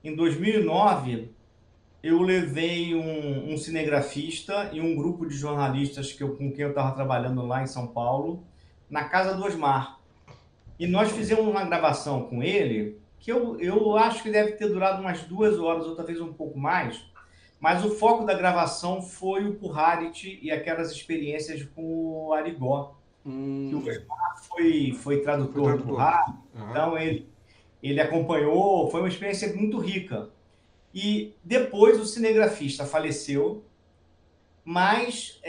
em 2009, eu levei um cinegrafista e um grupo de jornalistas com quem eu estava trabalhando lá em São Paulo, na casa do Osmar. E nós fizemos uma gravação com ele, que eu acho que deve ter durado umas 2 horas, ou talvez um pouco mais, mas o foco da gravação foi o Puharit e aquelas experiências com o Arigó, que o Hum, Osmar foi foi tradutor do tradutor. Puharit, Aham. então ele acompanhou, foi uma experiência muito rica. E depois o cinegrafista faleceu, mas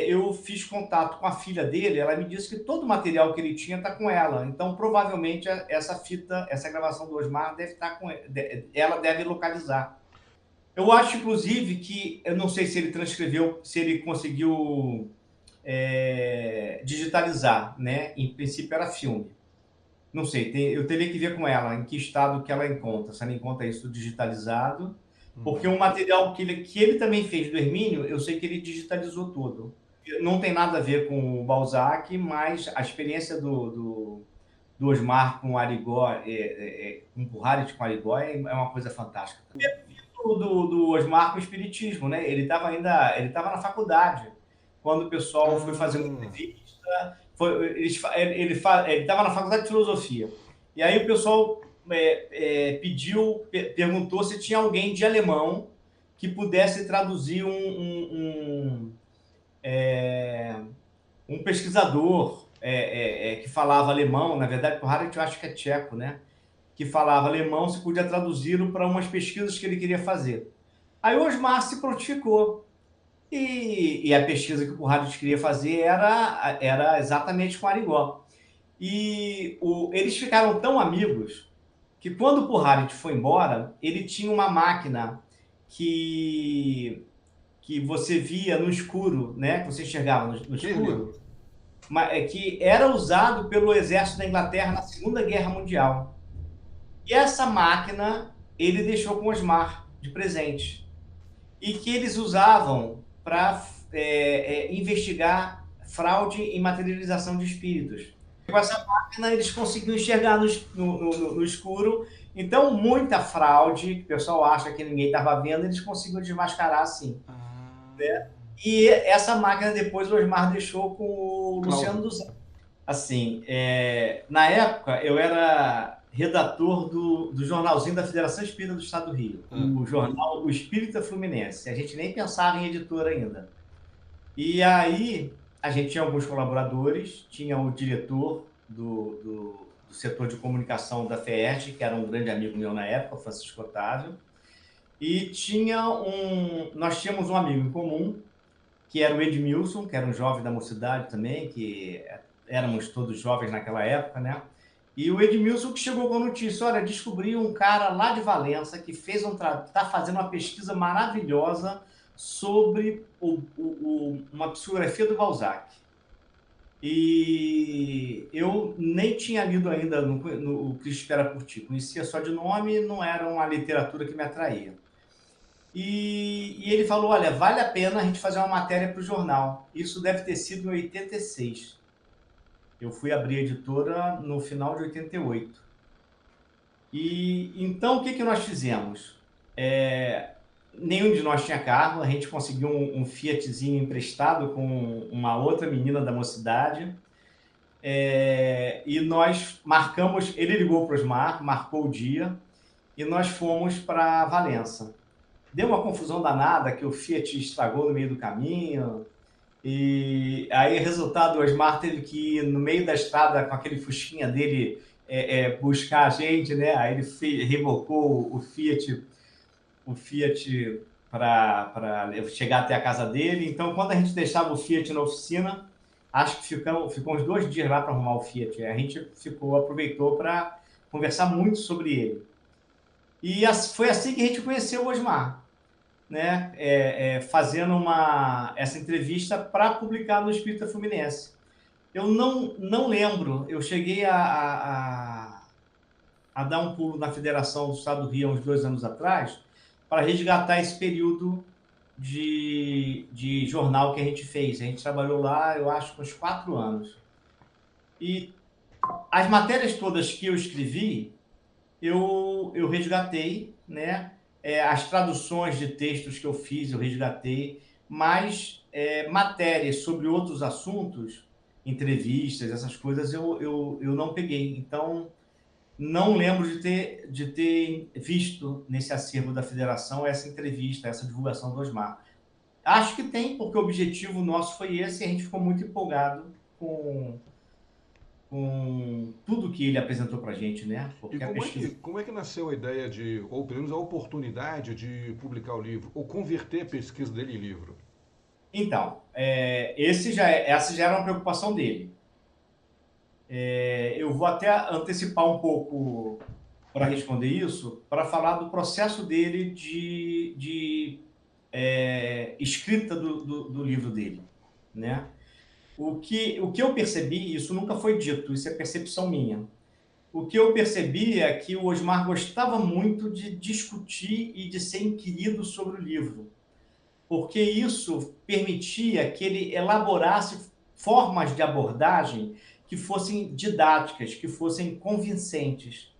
eu fiz contato com a filha dele, ela me disse que todo o material que ele tinha está com ela, então provavelmente essa fita, essa gravação do Osmar deve estar com ela, deve localizar. Eu acho, inclusive, que, eu não sei se ele transcreveu, se ele conseguiu digitalizar, né? Em princípio era filme. Não sei, eu teria que ver com ela em que estado que ela encontra, se ela encontra isso digitalizado, porque um material que ele também fez do Hermínio, eu sei que ele digitalizou todo. Não tem nada a ver com o Balzac, mas a experiência do Osmar com o Arigó, com o Puharit com o Arigó, é uma coisa fantástica. Do Osmar com o Espiritismo, né? Ele estava na faculdade, quando o pessoal foi fazer uma Ah, entrevista, ele estava na faculdade de filosofia. E aí o pessoal perguntou se tinha alguém de alemão que pudesse traduzir um pesquisador que falava alemão, na verdade, o Harald eu acho que é tcheco, né? Que falava alemão, se podia traduzi-lo para umas pesquisas que ele queria fazer. Aí o Osmar se prontificou. E a pesquisa que o Harald queria fazer era exatamente com Arigó. Eles ficaram tão amigos que quando o Puharit foi embora, ele tinha uma máquina que, que você via no escuro, né? Que você enxergava no que lindo. escuro, que era usado pelo exército da Inglaterra na Segunda Guerra Mundial. E essa máquina ele deixou com Osmar de presente. E que eles usavam para investigar fraude em materialização de espíritos. Com essa máquina, eles conseguiam enxergar no escuro. Então, muita fraude, que o pessoal acha que ninguém estava vendo, eles conseguiam desmascarar assim. Ah, Né? E essa máquina depois o Osmar deixou com o Luciano Cláudio. dos Anjos. Assim, na época eu era redator do jornalzinho da Federação Espírita do Estado do Rio, Ah, o jornal O Espírita Fluminense. A gente nem pensava em editora ainda. E aí a gente tinha alguns colaboradores, tinha o diretor do setor de comunicação da FERJ, que era um grande amigo meu na época, o Francisco Otávio, e nós tínhamos um amigo em comum, que era o Edmilson, que era um jovem da mocidade também, que éramos todos jovens naquela época, né? E o Edmilson que chegou com a notícia, olha, descobri um cara lá de Valença que está fazendo uma pesquisa maravilhosa sobre uma psicografia do Balzac. E eu nem tinha lido ainda o Cristo Espera por Ti, conhecia só de nome, não era uma literatura que me atraía. E ele falou, olha, vale a pena a gente fazer uma matéria para o jornal. Isso deve ter sido em 86. Eu fui abrir a editora no final de 88. E então o que nós fizemos? Nenhum de nós tinha carro, a gente conseguiu um Fiatzinho emprestado com uma outra menina da mocidade. E nós marcamos, ele ligou para o Osmar, marcou o dia, e nós fomos para Valença. Deu uma confusão danada, que o Fiat estragou no meio do caminho, e aí, resultado, o Osmar teve que ir no meio da estrada com aquele fusquinha dele buscar a gente, né? Aí ele rebocou o Fiat para chegar até a casa dele. Então, quando a gente deixava o Fiat na oficina, acho que ficou uns 2 dias lá para arrumar o Fiat. A gente aproveitou para conversar muito sobre ele. E foi assim que a gente conheceu o Osmar, né? Fazendo essa entrevista para publicar no Espírita Fluminense. Eu não lembro, eu cheguei a dar um pulo na Federação do Estado do Rio há uns 2 anos atrás para resgatar esse período de jornal que a gente fez. A gente trabalhou lá, eu acho, uns 4 anos. E as matérias todas que eu escrevi, eu resgatei né? As traduções de textos que eu fiz, eu resgatei, mas matérias sobre outros assuntos, entrevistas, essas coisas, eu não peguei. Então, não lembro de ter visto nesse acervo da federação essa entrevista, essa divulgação do Osmar. Acho que tem, porque o objetivo nosso foi esse e a gente ficou muito empolgado com tudo que ele apresentou para a gente, né? E Porque a pesquisa. como é que nasceu a ideia de, ou pelo menos a oportunidade de publicar o livro, ou converter a pesquisa dele em livro? Então, essa já era uma preocupação dele. Eu vou até antecipar um pouco para responder isso, para falar do processo dele de escrita do livro dele, né? O que eu percebi, isso nunca foi dito, isso é percepção minha. O que eu percebi é que o Osmar gostava muito de discutir e de ser inquirido sobre o livro, porque isso permitia que ele elaborasse formas de abordagem que fossem didáticas, que fossem convincentes.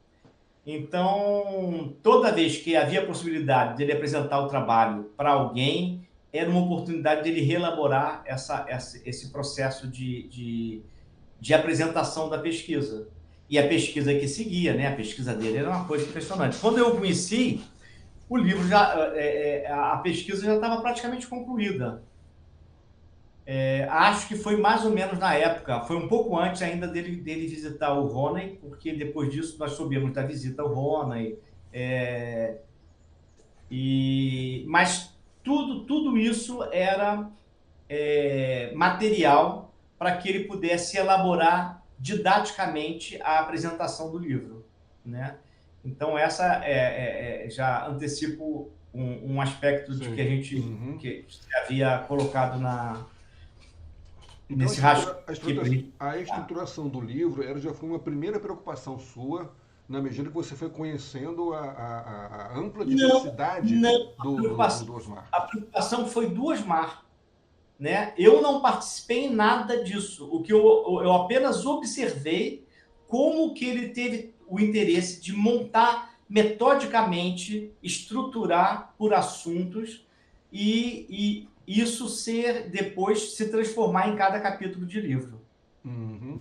Então, toda vez que havia a possibilidade de ele apresentar o trabalho para alguém, era uma oportunidade de ele reelaborar esse processo de apresentação da pesquisa. E a pesquisa que seguia, né? A pesquisa dele era uma coisa impressionante. Quando eu o conheci, o livro a pesquisa já estava praticamente concluída. Acho que foi mais ou menos na época, foi um pouco antes ainda dele visitar o Roney, porque depois disso nós soubemos da visita ao Roney. É, mas tudo isso era material para que ele pudesse elaborar didaticamente a apresentação do livro, né? Então, já antecipo um aspecto de que Sim. a gente Uhum. que havia colocado Então nesse rascunho aqui para gente. a estruturação do livro já foi uma primeira preocupação sua, na medida que você foi conhecendo a ampla Não, diversidade não. do Osmar. A preocupação foi do Osmar, né? Eu não participei em nada disso. O que eu apenas observei como que ele teve o interesse de montar metodicamente, estruturar por assuntos e isso ser depois se transformar em cada capítulo de livro. Uhum.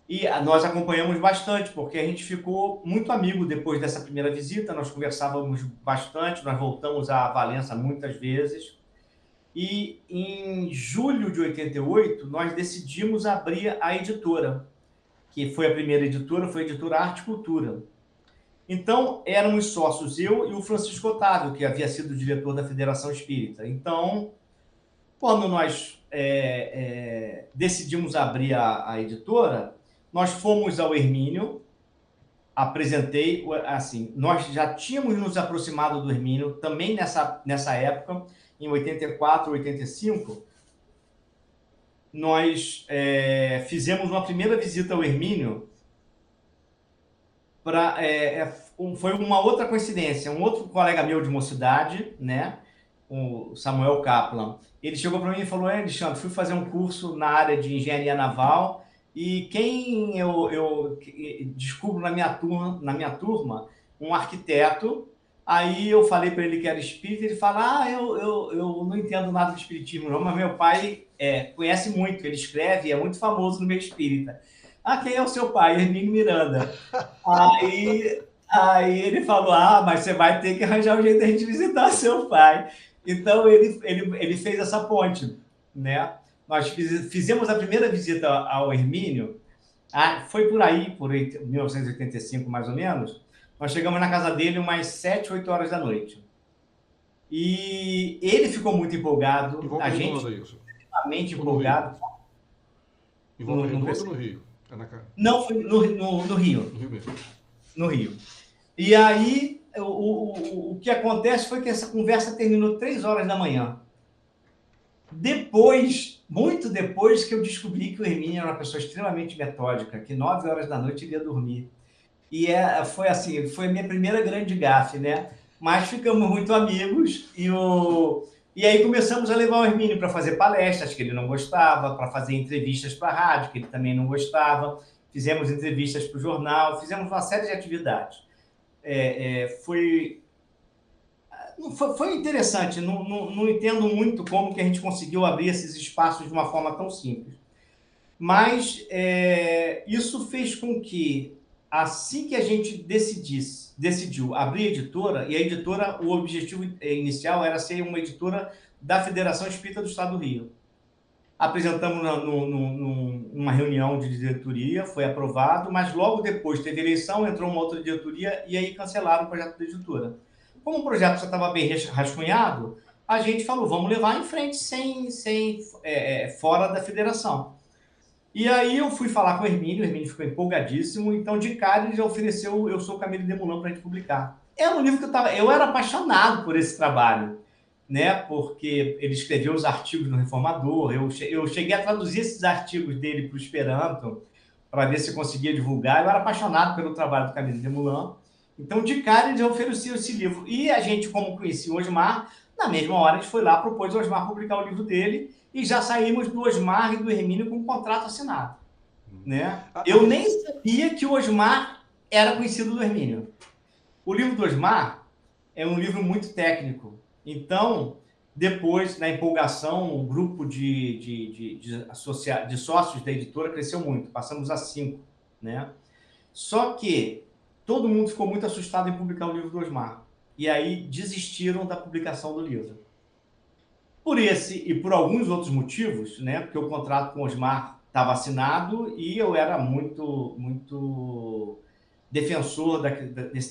E nós acompanhamos bastante, porque a gente ficou muito amigo depois dessa primeira visita, nós conversávamos bastante, nós voltamos a Valença muitas vezes. E em julho de 88, nós decidimos abrir a editora, que foi a primeira editora, foi a editora Arte e Cultura. Então, éramos sócios, eu e o Francisco Otávio, que havia sido diretor da Federação Espírita. Então, quando nós decidimos abrir a editora, nós fomos ao Hermínio, apresentei, assim, nós já tínhamos nos aproximado do Hermínio, também nessa época, em 84, 85, nós fizemos uma primeira visita ao Hermínio, foi uma outra coincidência, um outro colega meu de mocidade, né, o Samuel Kaplan, ele chegou para mim e falou: Alexandre, fui fazer um curso na área de engenharia naval e quem eu descubro na minha turma um arquiteto. Aí eu falei para ele que era espírita, ele fala: eu não entendo nada de espiritismo não, mas meu pai conhece muito, ele escreve, é muito famoso no meio espírita. Ah, quem é o seu pai? Hermínio Miranda. Aí ele falou: mas você vai ter que arranjar um jeito de a gente visitar seu pai. Então ele fez essa ponte, né? Nós fizemos a primeira visita ao Hermínio, foi por aí, por 1985 mais ou menos. Nós chegamos na casa dele umas 7, 8 horas da noite. E ele ficou muito Em empolgado, Volta a gente Redonda, isso. extremamente Ou no Rio? empolgado. Em Volta Não Redonda ou no percebi. Rio? É na cara. Não, foi no Rio. No Rio mesmo. No Rio. E aí, o que acontece foi que essa conversa terminou 3 horas da manhã. Depois, muito depois, que eu descobri que o Hermínio era uma pessoa extremamente metódica, que 9 horas da noite ele ia dormir. E foi assim, foi a minha primeira grande gafe, né? Mas ficamos muito amigos e aí começamos a levar o Hermínio para fazer palestras que ele não gostava, para fazer entrevistas para a rádio que ele também não gostava, fizemos entrevistas para o jornal, fizemos uma série de atividades. Foi Foi interessante, não entendo muito como que a gente conseguiu abrir esses espaços de uma forma tão simples. Mas isso fez com que, assim que a gente decidiu abrir a editora, e a editora, o objetivo inicial era ser uma editora da Federação Espírita do Estado do Rio. Apresentamos numa reunião de diretoria, foi aprovado, mas logo depois teve eleição, entrou uma outra diretoria e aí cancelaram o projeto da editora. Como o projeto já estava bem rascunhado, a gente falou, vamos levar em frente fora da federação. E aí eu fui falar com o Hermínio ficou empolgadíssimo, então de cara ele já ofereceu Eu Sou o Camilo Desmoulins para a gente publicar. Era um livro que eu era apaixonado por esse trabalho, né? Porque ele escreveu os artigos no Reformador, eu cheguei a traduzir esses artigos dele para o Esperanto, para ver se eu conseguia divulgar. Eu era apaixonado pelo trabalho do Camilo Desmoulins. Então, de cara, ele já ofereceu esse livro. E a gente, como conhecia o Osmar, na mesma hora a gente foi lá, propôs ao Osmar publicar o livro dele, e já saímos do Osmar e do Hermínio com um contrato assinado. Né? Eu nem sabia que o Osmar era conhecido do Hermínio. O livro do Osmar é um livro muito técnico. Então, depois, na empolgação, o grupo de sócios da editora cresceu muito. Passamos a 5. Né? Só que todo mundo ficou muito assustado em publicar o livro do Osmar. E aí desistiram da publicação do livro. Por esse e por alguns outros motivos, né? Porque o contrato com o Osmar estava assinado e eu era muito defensor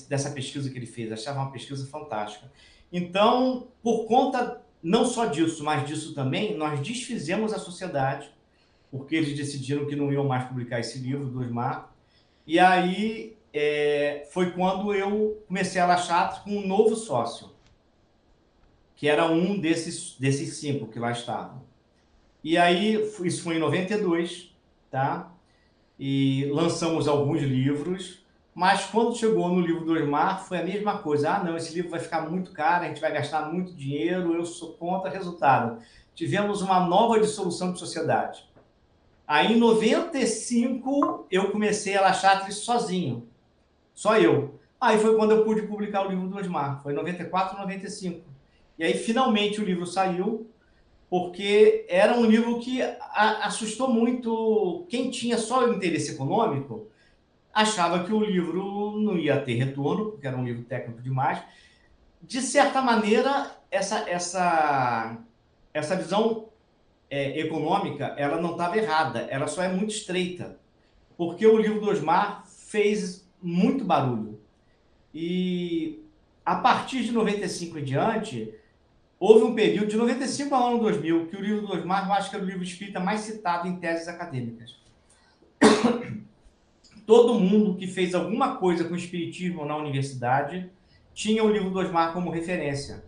dessa pesquisa que ele fez. Achava uma pesquisa fantástica. Então, por conta não só disso, mas disso também, nós desfizemos a sociedade, porque eles decidiram que não iam mais publicar esse livro do Osmar. E aí foi quando eu comecei a La Chatre com um novo sócio, que era um desses 5 que lá estavam. E aí, isso foi em 92, tá? E lançamos alguns livros, mas quando chegou no livro do Osmar, foi a mesma coisa. Ah, não, esse livro vai ficar muito caro, a gente vai gastar muito dinheiro, eu sou contra. Resultado, tivemos uma nova dissolução de sociedade. Aí, em 95, eu comecei a La Chatre sozinho. Só eu. Aí foi quando eu pude publicar o livro do Osmar. Foi em 94, 95. E aí, finalmente, o livro saiu, porque era um livro que assustou muito quem tinha só o interesse econômico, achava que o livro não ia ter retorno, porque era um livro técnico demais. De certa maneira, essa visão econômica, ela não estava errada, ela só é muito estreita, porque o livro do Osmar fez muito barulho. E a partir de 95 em diante, houve um período, de 95 ao ano 2000, que o livro do Osmar, eu acho que era o livro espírita mais citado em teses acadêmicas. Todo mundo que fez alguma coisa com espiritismo na universidade tinha o livro do Osmar como referência.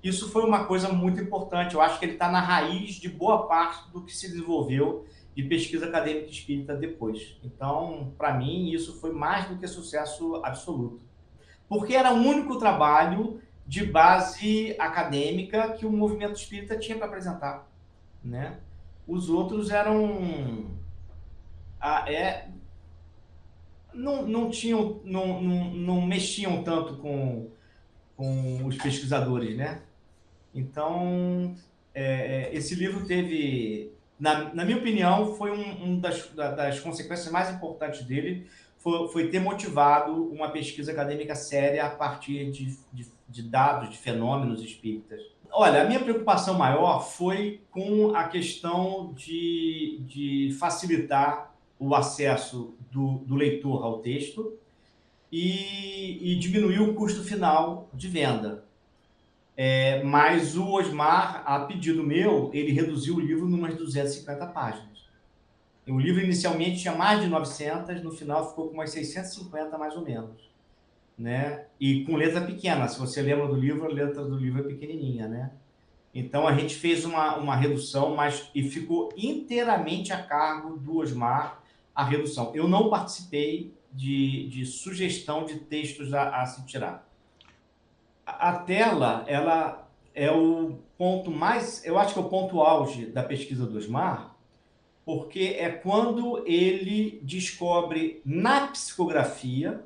Isso foi uma coisa muito importante. Eu acho que ele está na raiz de boa parte do que se desenvolveu de pesquisa acadêmica espírita depois. Então, para mim, isso foi mais do que sucesso absoluto. Porque era o único trabalho de base acadêmica que o movimento espírita tinha para apresentar, né? Os outros eram não mexiam tanto com os pesquisadores, né? Então, esse livro teve, na minha opinião, foi das consequências mais importantes dele, foi ter motivado uma pesquisa acadêmica séria a partir de dados, de fenômenos espíritas. Olha, a minha preocupação maior foi com a questão de facilitar o acesso do leitor ao texto e diminuir o custo final de venda. Mas o Osmar, a pedido meu, ele reduziu o livro em umas 250 páginas. O livro inicialmente tinha mais de 900, no final ficou com umas 650 mais ou menos, né? E com letra pequena. Se você lembra do livro, a letra do livro é pequenininha, né? Então a gente fez uma redução, e ficou inteiramente a cargo do Osmar a redução. Eu não participei de sugestão de textos a se tirar. A tela, ela é o ponto mais, eu acho que é o ponto auge da pesquisa do Osmar, porque é quando ele descobre na psicografia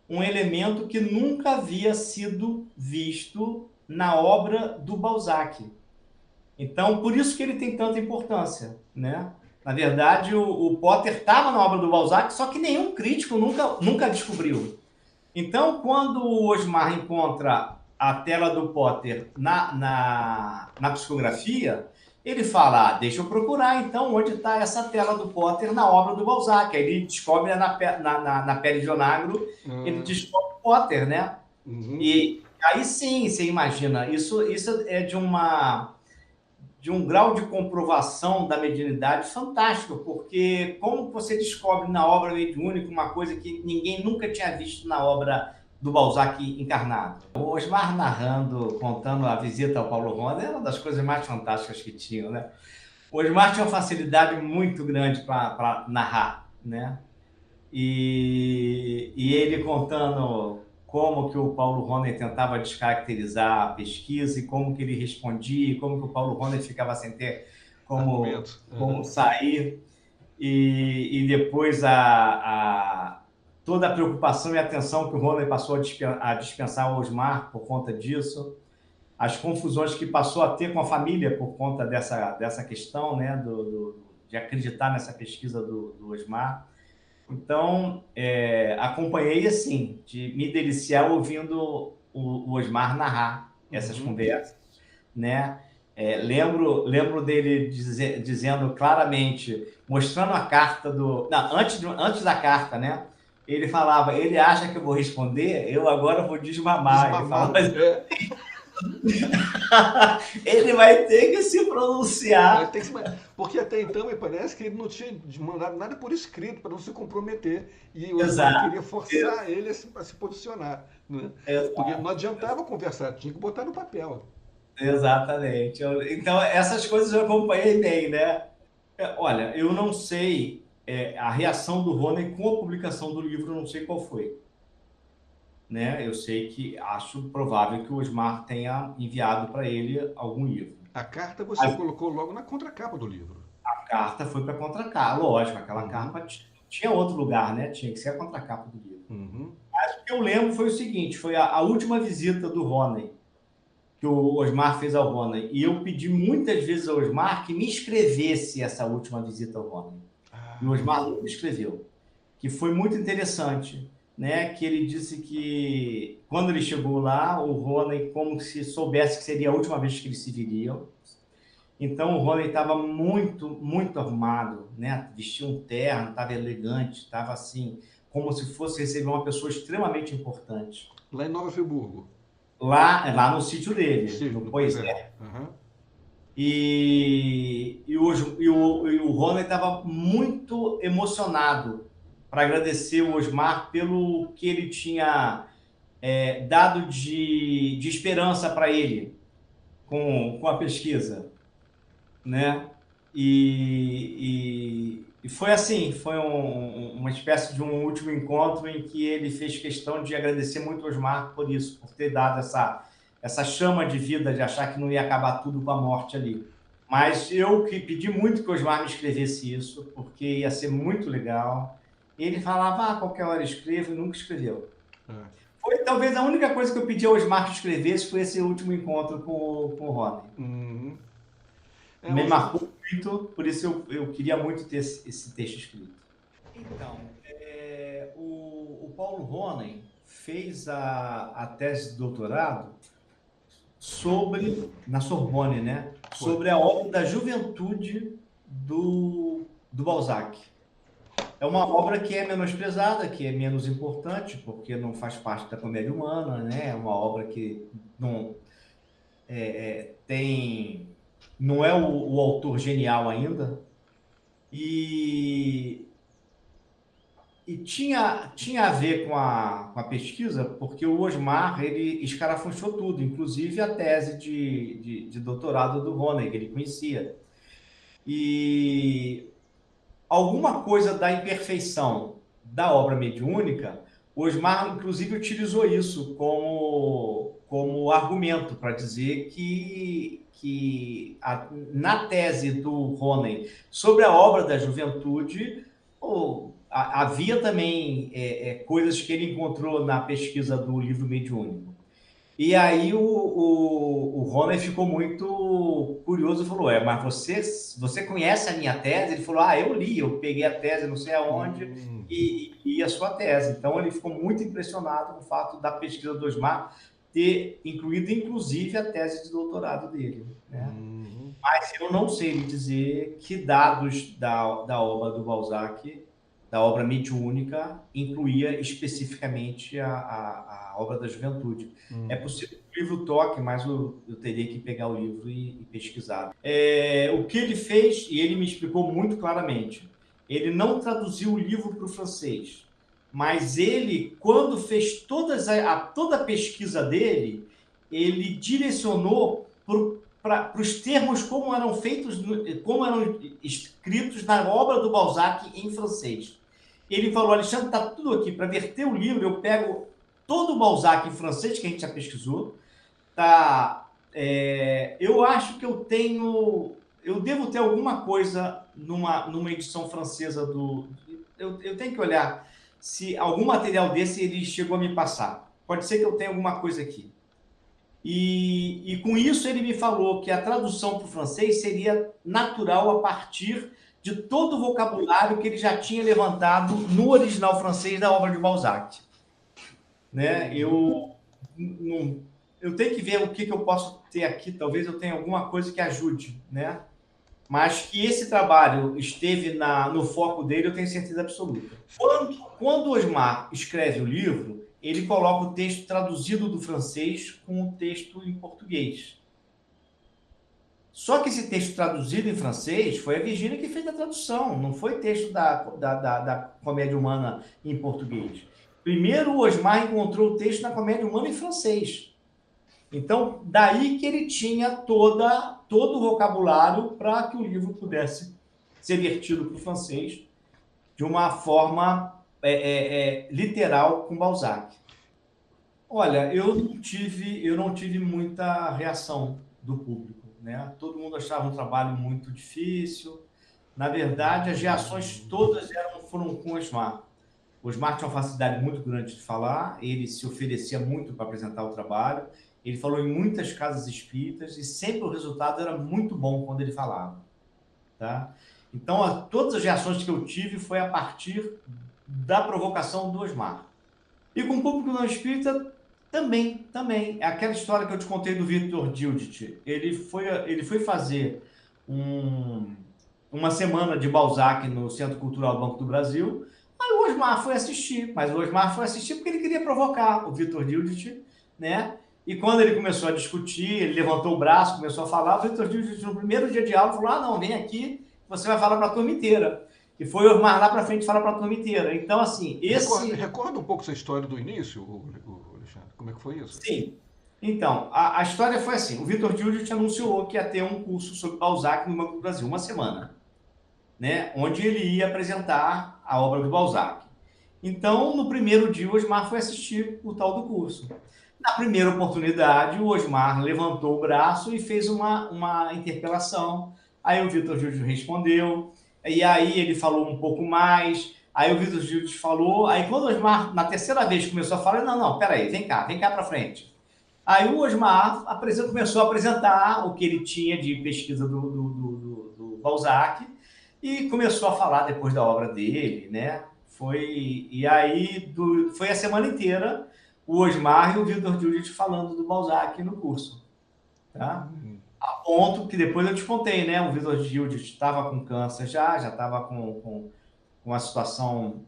um elemento que nunca havia sido visto na obra do Balzac. Então, por isso que ele tem tanta importância, né? Na verdade, o Potter estava na obra do Balzac, só que nenhum crítico nunca descobriu. Então, quando o Osmar encontra a tela do Potter na psicografia, ele fala, deixa eu procurar, então, onde está essa tela do Potter na obra do Balzac. Aí ele descobre na Pele de Onagro, ele descobre o Potter, né? Uhum. E aí sim, você imagina, isso é de um grau de comprovação da mediunidade fantástico, porque como você descobre na obra mediúnica uma coisa que ninguém nunca tinha visto na obra do Balzac encarnado. O Osmar narrando, contando a visita ao Paulo Ronda, é uma das coisas mais fantásticas que tinham, né? O Osmar tinha uma facilidade muito grande para narrar, né? E ele contando como que o Paulo Ronner tentava descaracterizar a pesquisa e como que ele respondia, e como que o Paulo Ronner ficava sem ter Argumento. como sair, e depois toda a preocupação e atenção que o Ronner passou a dispensar ao Osmar por conta disso, as confusões que passou a ter com a família por conta dessa questão, né, de acreditar nessa pesquisa do Osmar. Então, acompanhei assim, de me deliciar ouvindo o Osmar narrar essas conversas, né? Lembro dele dizendo claramente, mostrando a carta do... Não, antes da carta, né? Ele falava, ele acha que eu vou responder, eu agora vou desmamar. Ele falava assim, ele vai ter que se pronunciar. Porque até então me parece que ele não tinha mandado nada por escrito para não se comprometer. E o Osmar Exato. queria forçar ele a se posicionar. Né? Porque não adiantava conversar, tinha que botar no papel. Exatamente. Então, essas coisas eu acompanhei bem, né? Olha, eu não sei a reação do Rony com a publicação do livro, eu não sei qual foi. Né? Eu sei que acho provável que o Osmar tenha enviado para ele algum livro. A carta você colocou logo na contracapa do livro. A carta foi para a contracapa, lógico, aquela capa tinha outro lugar, né? Tinha que ser a contracapa do livro. Mas o que eu lembro foi o seguinte, foi a última visita do Rony, que o Osmar fez ao Rony. E eu pedi muitas vezes ao Osmar que me escrevesse essa última visita ao Rony. E o Osmar não me escreveu, que foi muito interessante, né? Que ele disse que quando ele chegou lá, o Rony, como se soubesse que seria a última vez que eles se viriam. Então o Rony estava muito, muito arrumado, né? Vestia um terno, estava elegante, estava assim, como se fosse receber uma pessoa extremamente importante. Lá em Nova Friburgo. Lá no sítio dele, no Poisé. E o Rony estava muito emocionado para agradecer o Osmar pelo que ele tinha dado de esperança para ele com a pesquisa, né? E foi assim, foi uma espécie de um último encontro em que ele fez questão de agradecer muito ao Osmar por isso, por ter dado essa chama de vida, de achar que não ia acabar tudo com a morte ali. Mas eu que pedi muito que o Osmar me escrevesse isso, porque ia ser muito legal. E ele falava, qualquer hora escrevo, e nunca escreveu. Foi talvez a única coisa que eu pedi ao Osmar que escrevesse foi esse último encontro com o Rony. Me marcou muito, por isso eu queria muito ter esse texto escrito. Então, o Paulo Rony fez a tese de doutorado na Sorbonne, né? Sobre a obra da juventude do Balzac. É uma obra que é menosprezada, que é menos importante, porque não faz parte da comédia humana, né? É uma obra que não não é o autor genial ainda. E tinha a ver com a pesquisa, porque o Osmar ele escarafunchou tudo, inclusive a tese de doutorado do Rony, que ele conhecia. E alguma coisa da imperfeição da obra mediúnica, o Osmar, inclusive, utilizou isso como argumento para dizer que na tese do Rony sobre a obra da juventude, havia também coisas que ele encontrou na pesquisa do livro mediúnico. E aí o Rony ficou muito curioso e falou, mas você conhece a minha tese? Ele falou, eu li, eu peguei a tese não sei aonde Hum, e a sua tese. Então ele ficou muito impressionado com o fato da pesquisa do Osmar ter incluído inclusive a tese de doutorado dele, né? hum, Mas eu não sei lhe dizer que dados da obra do Balzac, da obra Mediúnica, incluía especificamente a obra da juventude. É hum, possível que o livro toque, mas eu teria que pegar o livro e pesquisar. O que ele fez, e ele me explicou muito claramente, ele não traduziu o livro para o francês, mas ele, quando fez toda a pesquisa dele, ele direcionou para os termos como eram feitos, como eram escritos na obra do Balzac em francês. Ele falou, Alexandre, está tudo aqui. Para verter o livro, eu pego todo o Balzac em francês, que a gente já pesquisou. Tá, eu acho que eu devo ter alguma coisa numa edição francesa eu tenho que olhar se algum material desse ele chegou a me passar. Pode ser que eu tenha alguma coisa aqui. E com isso ele me falou que a tradução para o francês seria natural a partir de todo o vocabulário que ele já tinha levantado no original francês da obra de Balzac. Né? Não, eu tenho que ver o que eu posso ter aqui, talvez eu tenha alguma coisa que ajude, né? Mas que esse trabalho esteve no foco dele, eu tenho certeza absoluta. Quando o Osmar escreve o livro, ele coloca o texto traduzido do francês com o texto em português. Só que esse texto traduzido em francês foi a Virgínia que fez a tradução, não foi texto da Comédia Humana em português. Primeiro, o Osmar encontrou o texto na Comédia Humana em francês. Então, daí que ele tinha todo o vocabulário para que o livro pudesse ser vertido para o francês de uma forma literal com Balzac. Olha, eu não tive muita reação do público, né? Todo mundo achava um trabalho muito difícil. Na verdade, as reações todas foram com o Osmar. O Osmar tinha uma facilidade muito grande de falar, ele se oferecia muito para apresentar o trabalho, ele falou em muitas casas espíritas e sempre o resultado era muito bom quando ele falava, tá? Então, todas as reações que eu tive foi a partir da provocação do Osmar. E com o público não espírita, também. É aquela história que eu te contei do Victor Gildit. Ele foi fazer uma semana de Balzac no Centro Cultural Banco do Brasil. Aí o Osmar foi assistir, mas o Osmar foi assistir porque ele queria provocar o Victor Gildit, né? E quando ele começou a discutir, ele levantou o braço, começou a falar, o Victor Gildit, no primeiro dia de aula, falou, não, vem aqui, você vai falar para a turma inteira. E foi o Osmar lá para frente falar para a turma inteira. Então, assim, recorda um pouco essa história do início, Alexandre? Como é que foi isso? Sim. Então, a história foi assim, o Victor Gildit anunciou que ia ter um curso sobre Balzac no Banco do Brasil, uma semana, né? Onde ele ia apresentar a obra do Balzac. Então, no primeiro dia, o Osmar foi assistir o tal do curso. Na primeira oportunidade, o Osmar levantou o braço e fez uma interpelação. Aí o Vitor Gildes respondeu, e aí ele falou um pouco mais. Aí o Vitor Gildes falou. Aí quando o Osmar, na terceira vez, começou a falar, não, peraí, vem cá para frente. Aí o Osmar começou a apresentar o que ele tinha de pesquisa do Balzac e começou a falar depois da obra dele, né? Foi a semana inteira o Osmar e o Victor Judith falando do Balzac no curso, tá? A ponto que depois eu te contei, né? O Victor Judith estava com câncer já estava com uma situação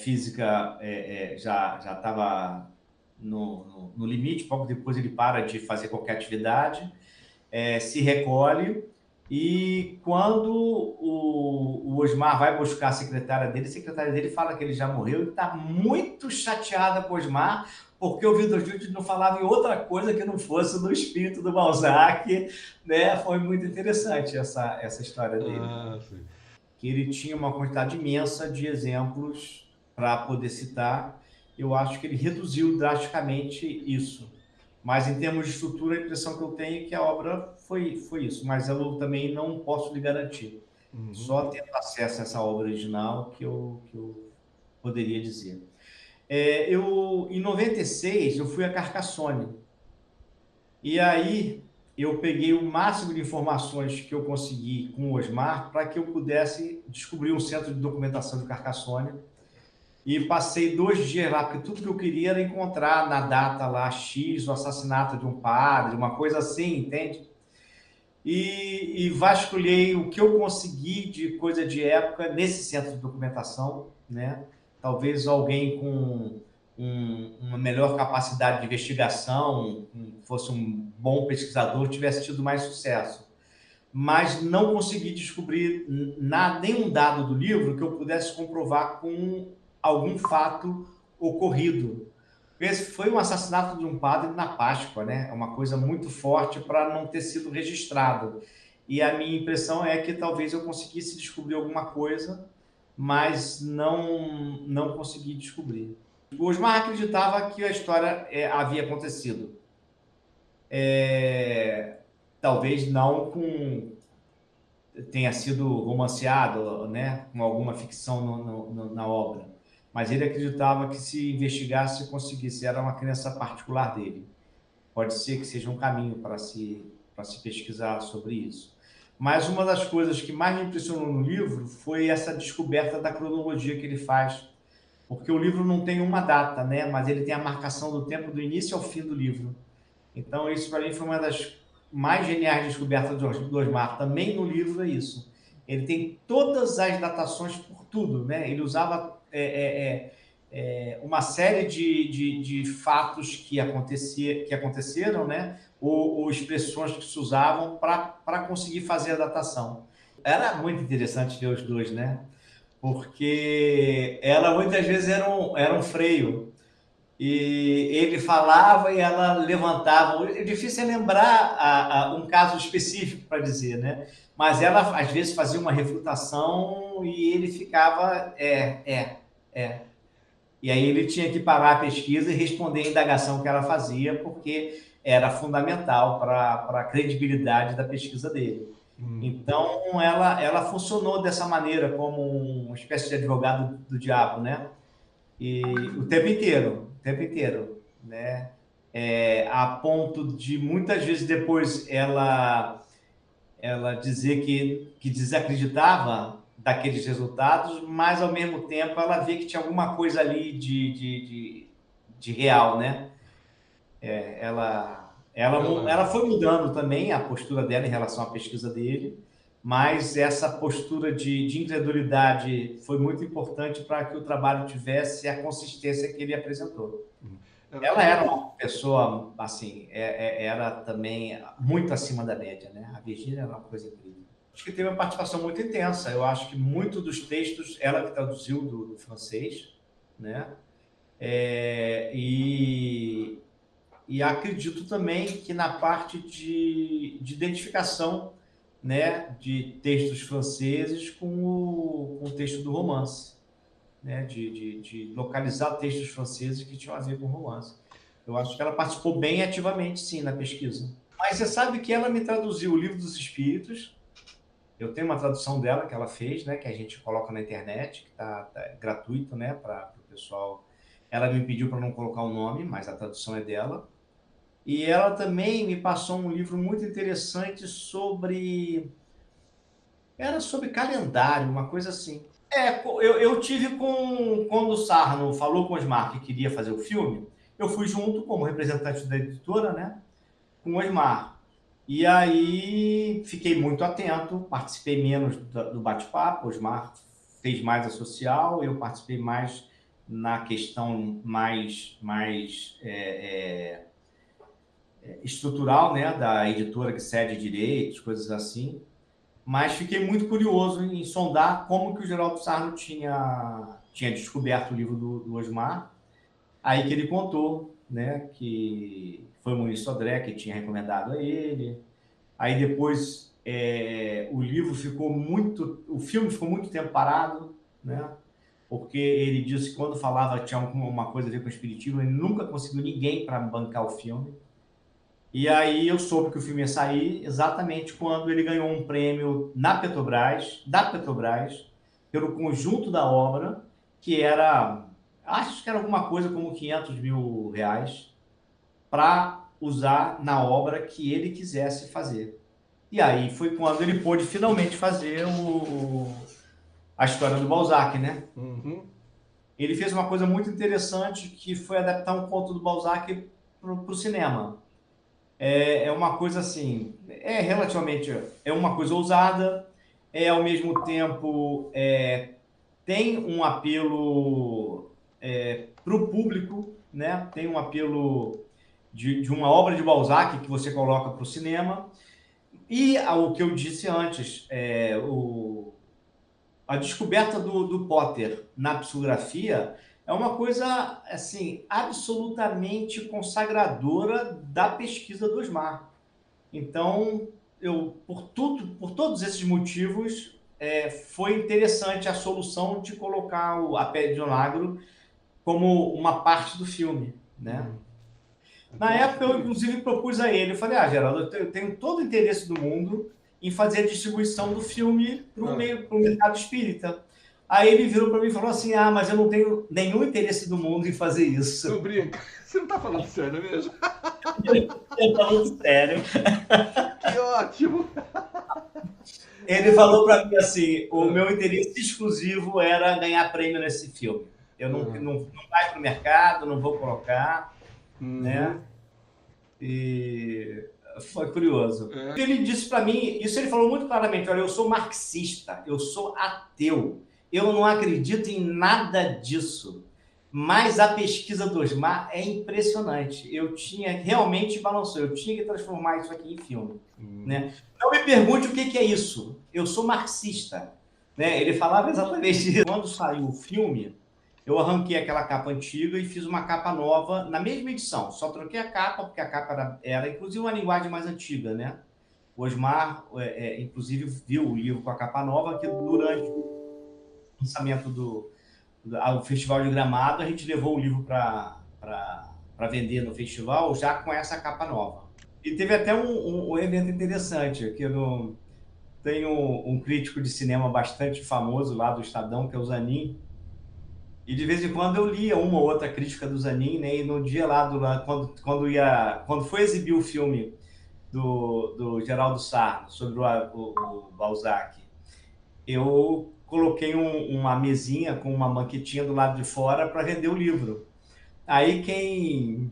física, já estava no limite, pouco depois ele para de fazer qualquer atividade, se recolhe, e quando o Osmar vai buscar a secretária dele fala que ele já morreu e está muito chateada com o Osmar, porque o Vitor Júlio não falava em outra coisa que não fosse do espírito do Balzac, né? Foi muito interessante essa história dele. Ah, sim. Que ele tinha uma quantidade imensa de exemplos para poder citar. Eu acho que ele reduziu drasticamente isso. Mas em termos de estrutura, a impressão que eu tenho é que a obra foi isso. Mas eu também não posso lhe garantir. Só tendo acesso a essa obra original que eu poderia dizer. Em 96, eu fui a Carcassonne, E aí eu peguei o máximo de informações que eu consegui com o Osmar para que eu pudesse descobrir um centro de documentação de Carcassonne. E passei 2 dias lá, porque tudo que eu queria era encontrar na data lá X o assassinato de um padre, uma coisa assim, entende? E vasculhei o que eu consegui de coisa de época nesse centro de documentação, né? Talvez alguém com uma melhor capacidade de investigação, fosse um bom pesquisador, tivesse tido mais sucesso. Mas não consegui descobrir nenhum dado do livro que eu pudesse comprovar com algum fato ocorrido. Esse foi um assassinato de um padre na Páscoa, né? É uma coisa muito forte para não ter sido registrado. E a minha impressão é que talvez eu conseguisse descobrir alguma coisa, mas não consegui descobrir. O Osmar acreditava que a história havia acontecido. Talvez não tenha sido romanceado, né, com alguma ficção na obra, mas ele acreditava que se investigasse, conseguisse. Era uma crença particular dele. Pode ser que seja um caminho para se pesquisar sobre isso. Mas uma das coisas que mais me impressionou no livro foi essa descoberta da cronologia que ele faz, porque o livro não tem uma data, né, mas ele tem a marcação do tempo do início ao fim do livro. Então, isso para mim foi uma das mais geniais descobertas do Osmar. Também no livro é isso. Ele tem todas as datações por tudo, né? Ele usava uma série de fatos que aconteceram, né? Ou expressões que se usavam para conseguir fazer a datação. Era muito interessante ver os dois, né? Porque ela muitas vezes era um freio. E ele falava e ela levantava. O difícil é lembrar um caso específico para dizer, né? Mas ela, às vezes, fazia uma refutação e ele ficava, é. E aí ele tinha que parar a pesquisa e responder a indagação que ela fazia, porque era fundamental para a credibilidade da pesquisa dele. Então, ela funcionou dessa maneira, como uma espécie de advogado do diabo, né? E o tempo inteiro, né? A ponto de muitas vezes depois ela dizer que desacreditava daqueles resultados, mas ao mesmo tempo ela via que tinha alguma coisa ali de real, né? Ela foi mudando também a postura dela em relação à pesquisa dele, mas essa postura de incredulidade foi muito importante para que o trabalho tivesse a consistência que ele apresentou. Ela era uma pessoa, assim, era também muito acima da média, né? A Virgínia era uma coisa incrível. Acho que teve uma participação muito intensa. Eu acho que muito dos textos, ela que traduziu do francês, né? E acredito também que na parte de identificação, né, de textos franceses com o texto do romance, né, de localizar textos franceses que tinham a ver com romance. Eu acho que ela participou bem ativamente, sim, na pesquisa. Mas você sabe que ela me traduziu o Livro dos Espíritos. Eu tenho uma tradução dela que ela fez, né, que a gente coloca na internet, que tá gratuito, né, para o pessoal. Ela me pediu para não colocar o nome, mas a tradução é dela. E ela também me passou um livro muito interessante era sobre calendário, uma coisa assim. Eu tive quando o Sarno falou com o Osmar que queria fazer o filme, eu fui junto como representante da editora, né, com o Osmar. E aí fiquei muito atento, participei menos do bate-papo, o Osmar fez mais a social, eu participei mais na questão mais estrutural, né, da editora que cede direitos, coisas assim. Mas fiquei muito curioso em sondar como que o Geraldo Sarno tinha descoberto o livro do Osmar. Aí que ele contou, né, que foi o Muniz Sodré que tinha recomendado a ele. Aí depois o filme ficou muito tempo parado, né? Porque ele disse que quando falava tinha uma coisa a ver com o espiritismo, ele nunca conseguiu ninguém para bancar o filme. E aí eu soube que o filme ia sair exatamente quando ele ganhou um prêmio da Petrobras, pelo conjunto da obra, que acho que era alguma coisa como R$ 500 mil, para usar na obra que ele quisesse fazer. E aí foi quando ele pôde finalmente fazer a história do Balzac, né? Uhum. Ele fez uma coisa muito interessante, que foi adaptar um conto do Balzac para o cinema. É uma coisa assim, relativamente, é uma coisa ousada, ao mesmo tempo tem um apelo para o público, né? Tem um apelo de uma obra de Balzac que você coloca para o cinema. E o que eu disse antes, a descoberta do Potter na psicografia é uma coisa assim absolutamente consagradora da pesquisa do Osmar. Então, por todos esses motivos, foi interessante a solução de colocar a Pele de Onagro como uma parte do filme, né? Na época, eu inclusive propus a ele, eu falei, Geraldo, eu tenho todo o interesse do mundo em fazer a distribuição do filme para o mercado espírita. Aí ele virou para mim e falou assim, mas eu não tenho nenhum interesse do mundo em fazer isso. Não brinca. Você não tá falando sério mesmo? Eu falando sério. Que ótimo! Ele falou para mim assim, o meu interesse exclusivo era ganhar prêmio nesse filme. Eu não vai para o mercado, não vou colocar, né? E foi curioso. Ele disse para mim, isso ele falou muito claramente, olha, eu sou marxista, eu sou ateu, eu não acredito em nada disso. Mas a pesquisa do Osmar é impressionante. Realmente balançou, eu tinha que transformar isso aqui em filme. Né? Não me pergunte o que é isso. Eu sou marxista. Né? Ele falava exatamente isso. Quando saiu o filme, eu arranquei aquela capa antiga e fiz uma capa nova na mesma edição. Só troquei a capa, porque a capa era inclusive uma linguagem mais antiga. Né? O Osmar, inclusive, viu o livro com a capa nova, que durante o lançamento do Festival de Gramado, a gente levou o livro para vender no festival já com essa capa nova. E teve até um evento interessante, que tem um crítico de cinema bastante famoso lá do Estadão, que é o Zanin, e de vez em quando eu lia uma ou outra crítica do Zanin, né? E no dia lá, quando foi exibir o filme do Geraldo Sarno sobre o Balzac, eu coloquei uma mesinha com uma banquetinha do lado de fora para vender o livro. Aí quem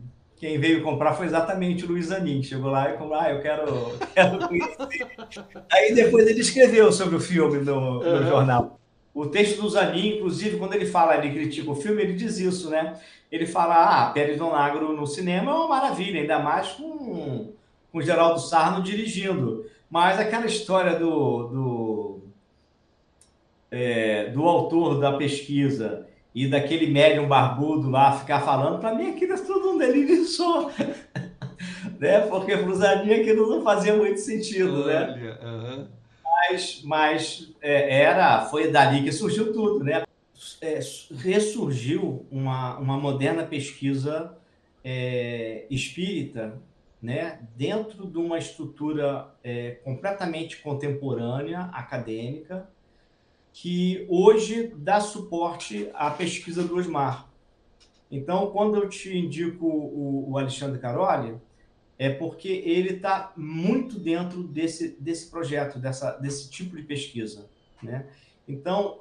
veio comprar foi exatamente o Luiz Zanin. Chegou lá e falou, eu quero conhecer. Aí depois ele escreveu sobre o filme no jornal. O texto do Zanin, inclusive, quando ele critica o filme, ele diz isso, né? Ele fala, Pérez Donagro no cinema é uma maravilha, ainda mais com o Geraldo Sarno dirigindo. Mas aquela história do autor da pesquisa e daquele médium barbudo lá ficar falando, para mim aquilo é tudo um delírio só. Né? Porque para o Zanin aquilo não fazia muito sentido, né? Mas foi dali que surgiu tudo, né? Ressurgiu uma moderna pesquisa espírita, né? Dentro de uma estrutura completamente contemporânea, acadêmica, que hoje dá suporte à pesquisa do Osmar. Então, quando eu te indico o Alexandre Caroli, é porque ele está muito dentro desse projeto, desse tipo de pesquisa. Né? Então,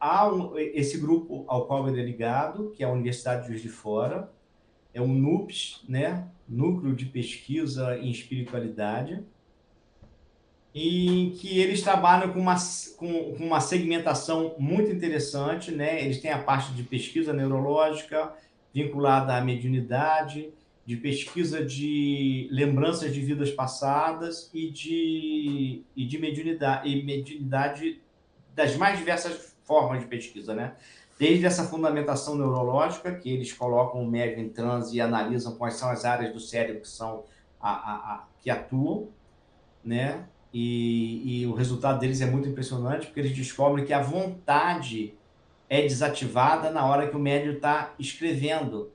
há esse grupo ao qual ele é ligado, que é a Universidade de Juiz de Fora, é o NUPES, né? Núcleo de Pesquisa em Espiritualidade, em que eles trabalham com uma segmentação muito interessante, né? Eles têm a parte de pesquisa neurológica vinculada à mediunidade, de pesquisa de lembranças de vidas passadas e de mediunidade das mais diversas formas de pesquisa, né? Desde essa fundamentação neurológica, que eles colocam o médium em transe e analisam quais são as áreas do cérebro que são que atuam, né? E o resultado deles é muito impressionante, porque eles descobrem que a vontade é desativada na hora que o médium está escrevendo.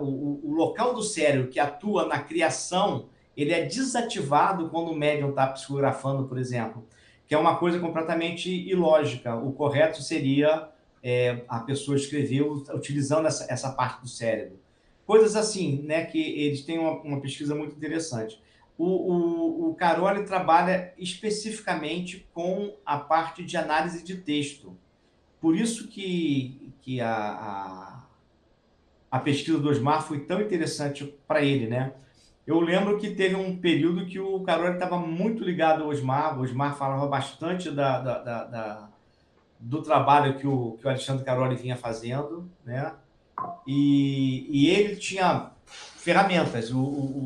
O local do cérebro que atua na criação, ele é desativado quando o médium está psicografando, por exemplo, que é uma coisa completamente ilógica. O correto seria a pessoa escrever utilizando essa parte do cérebro. coisas assim, né, que eles têm uma pesquisa muito interessante. O Caroli trabalha especificamente com a parte de análise de texto. Por isso que a pesquisa do Osmar foi tão interessante para ele, né? Eu lembro que teve um período que o Caroli estava muito ligado ao Osmar, o Osmar falava bastante do trabalho que o Alexandre Caroli vinha fazendo, né? E ele tinha ferramentas,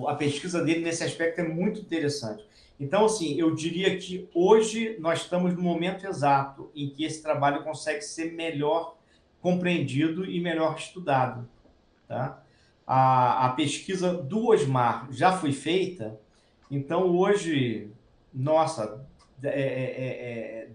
a pesquisa dele nesse aspecto é muito interessante. Então, assim, eu diria que hoje nós estamos no momento exato em que esse trabalho consegue ser melhor compreendido e melhor estudado, tá? A pesquisa do Osmar já foi feita, então hoje, nossa,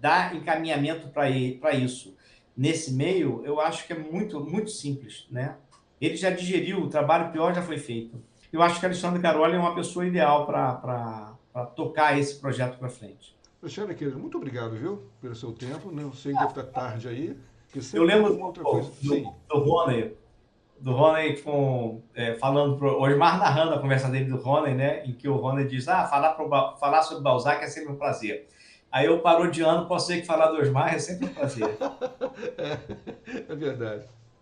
dar encaminhamento para isso nesse meio, eu acho que é muito, muito simples, né? Ele já digeriu, o trabalho pior já foi feito. Eu acho que Alexandre Caroli é uma pessoa ideal para tocar esse projeto para frente. Alexandre, querido, muito obrigado, viu, pelo seu tempo. Né? Eu sei que deve estar tarde aí, que Eu sempre tem lembro alguma outra coisa. Sim. do Rony falando pro Osmar narrando a conversa dele do Rony, né? Em que o Rony diz: falar sobre Balzac é sempre um prazer. Aí eu parodiando, posso dizer que falar do Osmar é sempre um prazer. É verdade.